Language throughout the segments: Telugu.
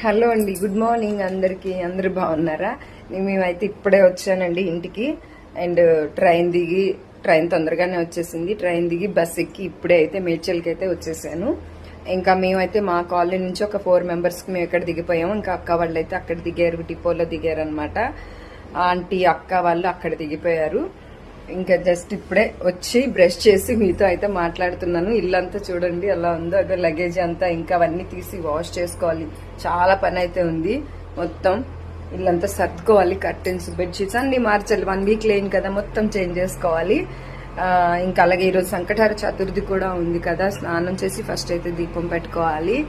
హలో అండి, గుడ్ మార్నింగ్ అందరికి. అందరు బాగున్నారా? మేమైతే ఇప్పుడే వచ్చానండి ఇంటికి. అండ్ ట్రైన్ తొందరగానే వచ్చేసింది. ట్రైన్ దిగి బస్ ఎక్కి ఇప్పుడే అయితే మేడ్చల్కి అయితే వచ్చేసాను. ఇంకా మేమైతే మా కాలనీ నుంచి ఒక 4 మెంబర్స్కి మేము ఇక్కడ దిగిపోయాము. ఇంకా అక్క వాళ్ళు అయితే అక్కడ దిగారు, డిపోలో దిగారు అనమాట. ఆంటీ అక్క వాళ్ళు అక్కడ దిగిపోయారు. ఇంకా జస్ట్ ఇప్పుడే వచ్చి బ్రష్ చేసి మీతో అయితే మాట్లాడుతున్నాను. ఇల్లంతా చూడండి ఎలా ఉందో. అదే లగేజ్ అంతా ఇంకా అవన్నీ తీసి వాష్ చేసుకోవాలి. చాలా పని అయితే ఉంది. మొత్తం ఇల్లంతా సర్దుకోవాలి. కర్టెన్స్, బెడ్షీట్స్ అన్ని మార్చాలి. 1 వీక్ లేని కదా, మొత్తం చేంజ్ చేసుకోవాలి. ఇంకా అలాగే ఈరోజు సంకటహార చతుర్థి కూడా ఉంది కదా. స్నానం చేసి ఫస్ట్ అయితే దీపం పెట్టుకోవాలి.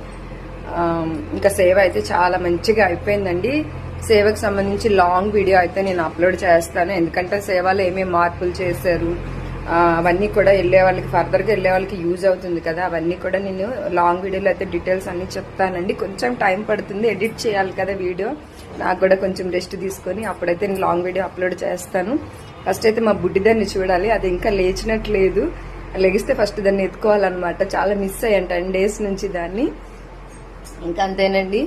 ఇంకా సేవ అయితే చాలా మంచిగా అయిపోయిందండి. సేవకు సంబంధించి లాంగ్ వీడియో అయితే నేను అప్లోడ్ చేస్తాను. ఎందుకంటే సేవలో ఏమేమి మార్పులు చేశారు అవన్నీ కూడా ఫర్దర్గా వెళ్ళే వాళ్ళకి యూజ్ అవుతుంది కదా. అవన్నీ కూడా నేను లాంగ్ వీడియోలో అయితే డీటెయిల్స్ అన్ని చెప్తానండి. కొంచెం టైం పడుతుంది, ఎడిట్ చేయాలి కదా వీడియో. నాకు కూడా కొంచెం రెస్ట్ తీసుకొని అప్పుడైతే నేను లాంగ్ వీడియో అప్లోడ్ చేస్తాను. ఫస్ట్ అయితే మా బుడ్డిదాన్ని చూడాలి. అది ఇంకా లేచినట్లేదు. లెగిస్తే ఫస్ట్ దాన్ని ఎత్తుకోవాలన్నమాట. చాలా మిస్ అయ్యాను 10 days నుంచి దాన్ని. ఇంకా అంతేనండి.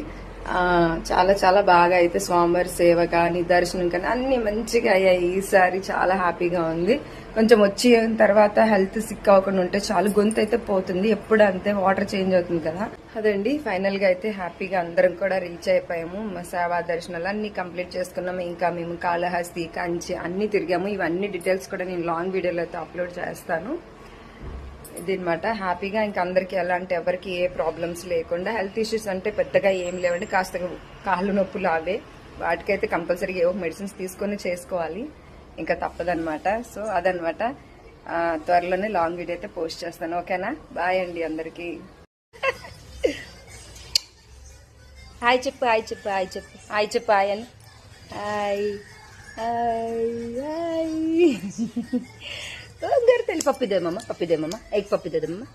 చాలా చాలా బాగా అయితే స్వామివారి సేవ కానీ దర్శనం కానీ అన్ని మంచిగా అయ్యాయి. ఈసారి చాలా హ్యాపీగా ఉంది. కొంచెం వచ్చిన తర్వాత హెల్త్ సిక్ అవ్వకుండా ఉంటే చాలు. గొంతు అయితే పోతుంది, ఎప్పుడు అంతే, వాటర్ చేంజ్ అవుతుంది కదా. అదండి, ఫైనల్ గా అయితే హ్యాపీగా అందరం కూడా రీచ్ అయిపోయాము. మా సేవా దర్శనాలు అన్ని కంప్లీట్ చేసుకున్నాము. ఇంకా మేము కాళహస్తి, కంచి అన్ని తిరిగాము. ఇవన్నీ డీటెయిల్స్ కూడా నేను లాంగ్ వీడియోలో అయితే అప్లోడ్ చేస్తాను. ఇదనమాట. హ్యాపీగా ఇంకా అందరికి ఎలాంటి ఎవరికి ఏ ప్రాబ్లమ్స్ లేకుండా, హెల్త్ ఇష్యూస్ అంటే పెద్దగా ఏం లేవండి. కాస్త కాళ్ళు నొప్పులు అవే, వాటికైతే కంపల్సరీగా ఏవో మెడిసిన్స్ తీసుకొని చేసుకోవాలి. ఇంకా తప్పదనమాట. సో అదనమాట. త్వరలోనే లాంగ్ వీడియో అయితే పోస్ట్ చేస్తాను. ఓకేనా? బాయ్ అండి అందరికి. హాయ్ చెప్పు, హాయ్ చెప్పు, హాయ్ చెప్పు, హాయ్ చెప్పు, హాయ్ అని. Hi hi hi. పప్పిదేమమ్మ, ఎగ్ పప్పిదేదమ్మా.